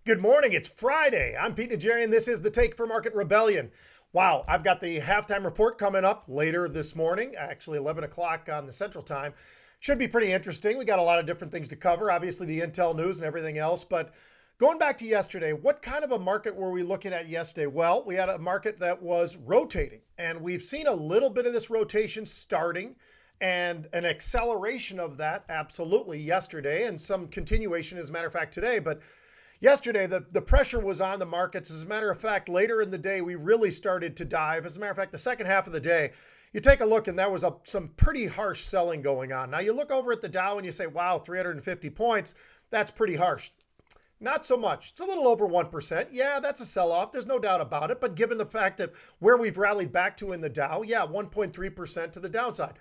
Good morning. It's Friday. I'm Pete Najarian. This is the Take for Market Rebellion. Wow, I've got the halftime report coming up later this morning, actually 11 o'clock on the Central Time. Should be pretty interesting. We got a lot of different things to cover, obviously the Intel news and everything else. But going back to yesterday, what kind of a market were we looking at yesterday? Well, we had a market that was rotating, and we've seen a little bit of this rotation starting and an acceleration of that absolutely yesterday and some continuation, as a matter of fact, today. But yesterday, the pressure was on the markets. As a matter of fact, later in the day, we really started to dive. As a matter of fact, the second half of the day, you take a look and there was some pretty harsh selling going on. Now, you look over at the Dow and you say, wow, 350 points, that's pretty harsh. Not so much. It's a little over 1%. Yeah, that's a sell-off. There's no doubt about it. But given the fact that where we've rallied back to in the Dow, yeah, 1.3% to the downside.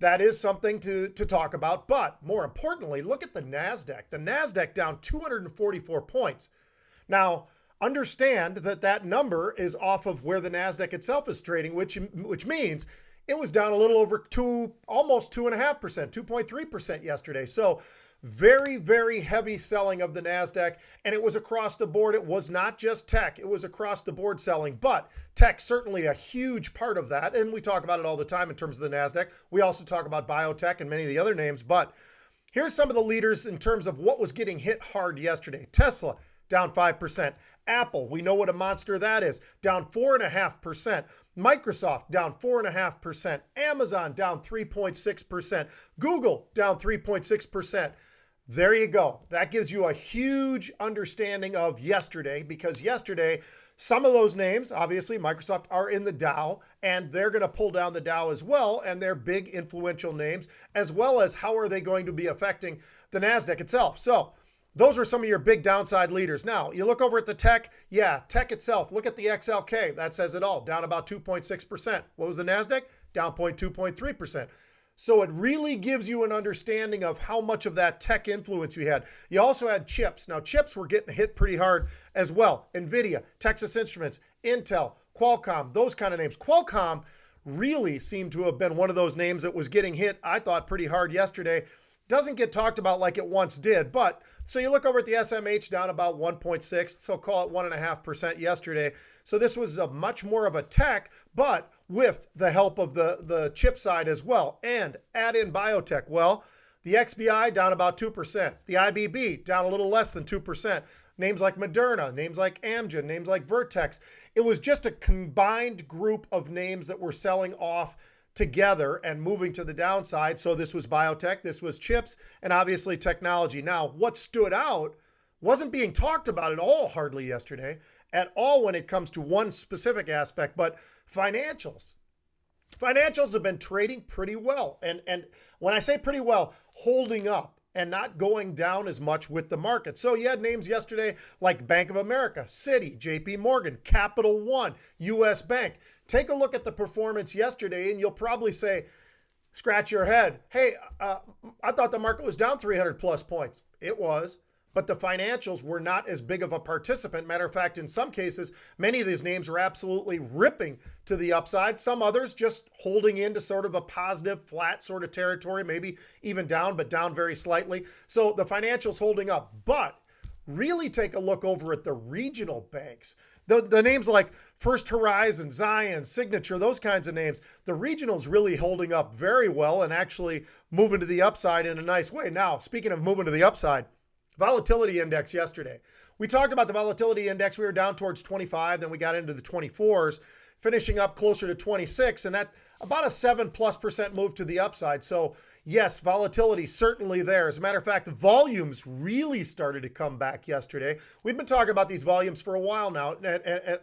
That is something to talk about. But more importantly, look at the NASDAQ. The NASDAQ down 244 points. Now, understand that that number is off of where the NASDAQ itself is trading, which means it was down a little over almost 2.5%, 2.3% yesterday. So very, very heavy selling of the NASDAQ, and it was across the board. It was not just tech. It was across the board selling, but tech certainly a huge part of that, and we talk about it all the time in terms of the NASDAQ. We also talk about biotech and many of the other names, but here's some of the leaders in terms of what was getting hit hard yesterday. Tesla, down 5%. Apple, we know what a monster that is, down 4.5%. Microsoft, down 4.5%. Amazon, down 3.6%. Google, down 3.6%. There you go. That gives you a huge understanding of yesterday, because yesterday, some of those names, obviously Microsoft, are in the Dow, and they're going to pull down the Dow as well, and they're big influential names, as well as how are they going to be affecting the NASDAQ itself. So those are some of your big downside leaders. Now, you look over at the tech. Yeah, tech itself. Look at the XLK. That says it all. Down about 2.6%. What was the NASDAQ? Down 2.3%. So it really gives you an understanding of how much of that tech influence you had. You also had chips. Now, chips were getting hit pretty hard as well. NVIDIA, Texas Instruments, Intel, Qualcomm, those kind of names. Qualcomm really seemed to have been one of those names that was getting hit, I thought, pretty hard yesterday. Doesn't get talked about like it once did. But so you look over at the SMH, down about 1.6, so call it 1.5% yesterday. So this was a much more of a tech, but with the help of the chip side as well. And add in biotech. Well, the XBI down about 2%. The IBB down a little less than 2%. Names like Moderna, names like Amgen, names like Vertex. It was just a combined group of names that were selling off together and moving to the downside. So this was biotech, this was chips, and obviously technology. Now, what stood out wasn't being talked about at all hardly yesterday, at all when it comes to one specific aspect, but financials. Financials have been trading pretty well. And when I say pretty well, holding up and not going down as much with the market. So you had names yesterday like Bank of America, Citi, JP Morgan, Capital One, US Bank. Take a look at the performance yesterday and you'll probably say, scratch your head. Hey, I thought the market was down 300 plus points. It was, but the financials were not as big of a participant. Matter of fact, in some cases, many of these names were absolutely ripping to the upside. Some others just holding into sort of a positive, flat sort of territory, maybe even down, but down very slightly. So the financials holding up, but really take a look over at the regional banks. The names like First Horizon, Zion, Signature, those kinds of names, the regionals really holding up very well and actually moving to the upside in a nice way. Now, speaking of moving to the upside, Volatility index yesterday. We talked about the volatility index. We were down towards 25, then we got into the 24s, finishing up closer to 26, and that about a 7+% move to the upside. So yes, volatility certainly there. As a matter of fact, the volumes really started to come back yesterday. We've been talking about these volumes for a while now, and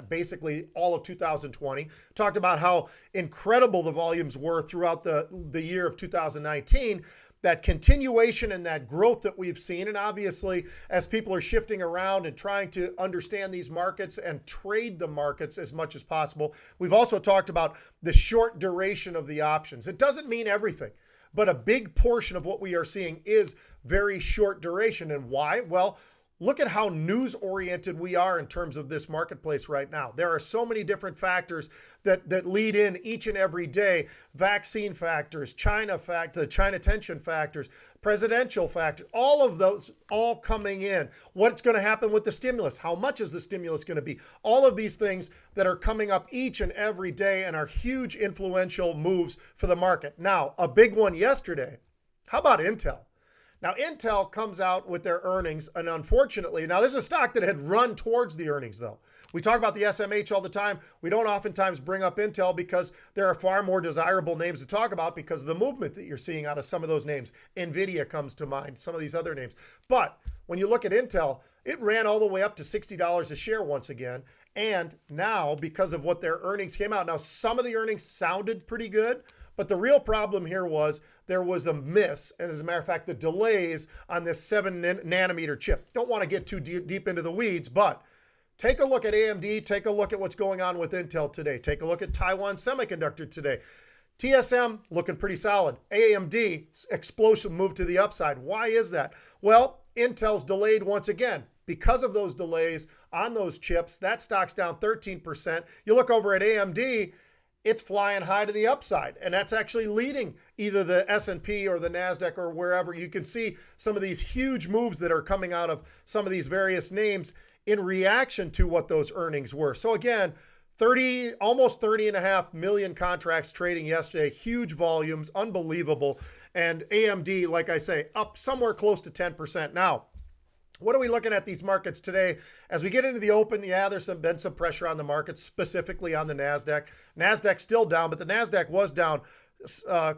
basically all of 2020. Talked about how incredible the volumes were throughout the year of 2019. That continuation and that growth that we've seen. And obviously, as people are shifting around and trying to understand these markets and trade the markets as much as possible, we've also talked about the short duration of the options. It doesn't mean everything, but a big portion of what we are seeing is very short duration. And why? Well, look at how news oriented we are in terms of this marketplace right now. There are so many different factors that lead in each and every day. Vaccine factors, China tension factors, presidential factors, all of those all coming in. What's going to happen with the stimulus? How much is the stimulus going to be? All of these things that are coming up each and every day and are huge influential moves for the market. Now, a big one yesterday. How about Intel? Now, Intel comes out with their earnings, and unfortunately, now this is a stock that had run towards the earnings, though. We talk about the SMH all the time. We don't oftentimes bring up Intel because there are far more desirable names to talk about because of the movement that you're seeing out of some of those names. NVIDIA comes to mind, some of these other names. But when you look at Intel, it ran all the way up to $60 a share once again. And now, because of what their earnings came out, now some of the earnings sounded pretty good, but the real problem here was there was a miss. And as a matter of fact, the delays on this 7 nanometer chip. Don't want to get too deep into the weeds, but take a look at AMD. Take a look at what's going on with Intel today. Take a look at Taiwan Semiconductor today. TSM looking pretty solid. AMD, explosive move to the upside. Why is that? Well, Intel's delayed once again. Because of those delays on those chips, that stock's down 13%. You look over at AMD, it's flying high to the upside, and that's actually leading either the S&P or the NASDAQ or wherever. You can see some of these huge moves that are coming out of some of these various names in reaction to what those earnings were. So again, almost 30.5 million contracts trading yesterday, huge volumes, unbelievable. And AMD, like I say, up somewhere close to 10%. Now, what are we looking at these markets today? As we get into the open, yeah, there's been some pressure on the markets, specifically on the NASDAQ. NASDAQ's still down, but the NASDAQ was down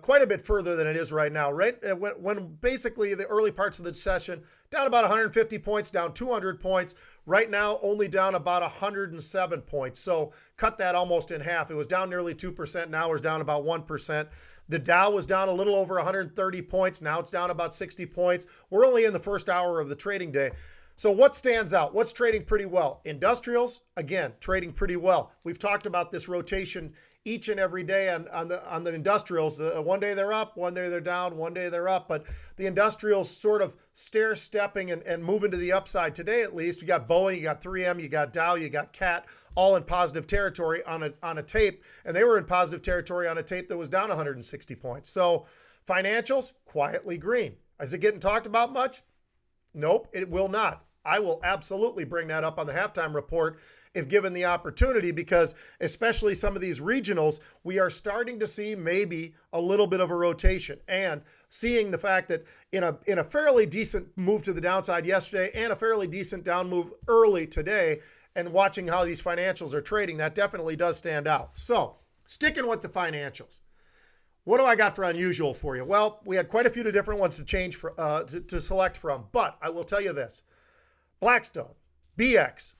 quite a bit further than it is right now, right? When basically the early parts of the session, down about 150 points, down 200 points. Right now, only down about 107 points. So cut that almost in half. It was down nearly 2%. Now it's down about 1%. The Dow was down a little over 130 points. Now it's down about 60 points. We're only in the first hour of the trading day. So what stands out? What's trading pretty well? Industrials, again, trading pretty well. We've talked about this rotation each and every day on the industrials. One day they're up, one day they're down, one day they're up. But the industrials sort of stair-stepping and moving to the upside today at least. You got Boeing, you got 3M, you got Dow, you got CAT, all in positive territory on a tape. And they were in positive territory on a tape that was down 160 points. So financials, quietly green. Is it getting talked about much? Nope, it will not. I will absolutely bring that up on the halftime report if given the opportunity, because especially some of these regionals, we are starting to see maybe a little bit of a rotation, and seeing the fact that in a fairly decent move to the downside yesterday and a fairly decent down move early today, and watching how these financials are trading, that definitely does stand out. So sticking with the financials, what do I got for unusual for you? Well, we had quite a few different ones to to select from, but I will tell you this. Blackstone, BX.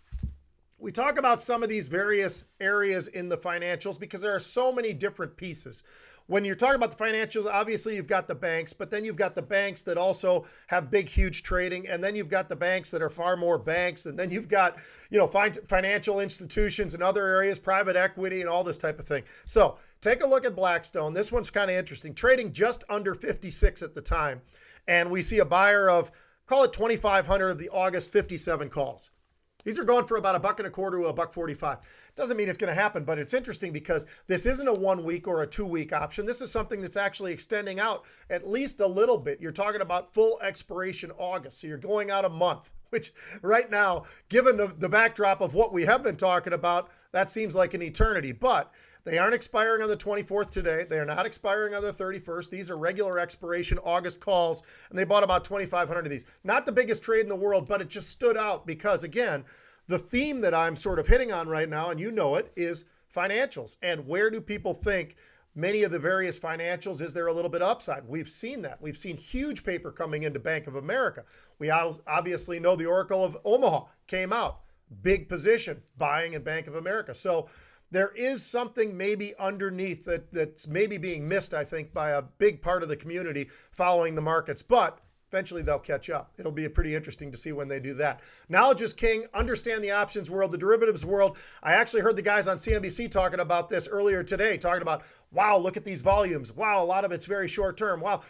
We talk about some of these various areas in the financials because there are so many different pieces. When you're talking about the financials, obviously you've got the banks, but then you've got the banks that also have big, huge trading. And then you've got the banks that are far more banks. And then you've got, financial institutions and other areas, private equity and all this type of thing. So take a look at Blackstone. This one's kind of interesting. Trading just under 56 at the time. And we see a buyer of, call it 2,500 of the August 57 calls. These are going for about $1.25 to $1.45. Doesn't mean it's going to happen, but it's interesting because this isn't a 1 week or a 2 week option. This is something that's actually extending out at least a little bit. You're talking about full expiration August. So you're going out a month, which right now, given the backdrop of what we have been talking about, that seems like an eternity. But they aren't expiring on the 24th today. They are not expiring on the 31st. These are regular expiration August calls, and they bought about 2,500 of these. Not the biggest trade in the world, but it just stood out because, again, the theme that I'm sort of hitting on right now, and you know it, is financials. And where do people think many of the various financials is there a little bit upside? We've seen that. We've seen huge paper coming into Bank of America. We obviously know the Oracle of Omaha came out. Big position, buying in Bank of America. So there is something maybe underneath that's maybe being missed, I think, by a big part of the community following the markets. But eventually they'll catch up. It'll be pretty interesting to see when they do that. Knowledge is king. Understand the options world, the derivatives world. I actually heard the guys on CNBC talking about this earlier today, talking about, wow, look at these volumes. Wow, a lot of it's very short term. Wow.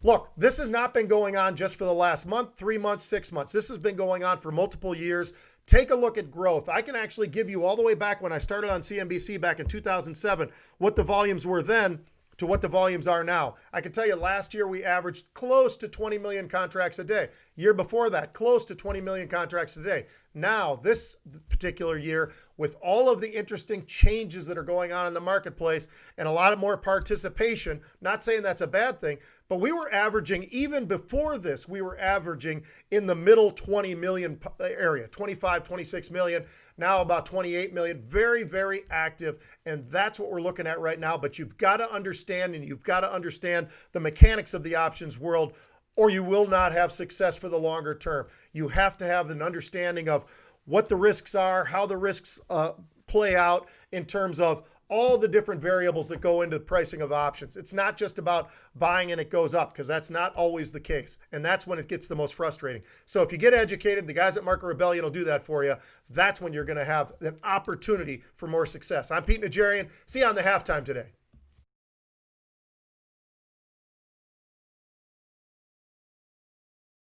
Look, this has not been going on just for the last month, 3 months, 6 months. This has been going on for multiple years. Take a look at growth. I can actually give you all the way back when I started on CNBC back in 2007, what the volumes were then to what the volumes are now. I can tell you last year we averaged close to 20 million contracts a day. Year before that, close to 20 million contracts a day. Now, this particular year, with all of the interesting changes that are going on in the marketplace and a lot of more participation, not saying that's a bad thing, but we were averaging, even before this, we were averaging in the middle 20 million area, 25, 26 million, now about 28 million. Very, very active. And that's what we're looking at right now. But you've got to understand, and you've got to understand the mechanics of the options world, or you will not have success for the longer term. You have to have an understanding of what the risks are, how the risks play out in terms of all the different variables that go into the pricing of options. It's not just about buying and it goes up, because that's not always the case. And that's when it gets the most frustrating. So if you get educated, the guys at Market Rebellion will do that for you. That's when you're going to have an opportunity for more success. I'm Pete Najarian. See you on the halftime today.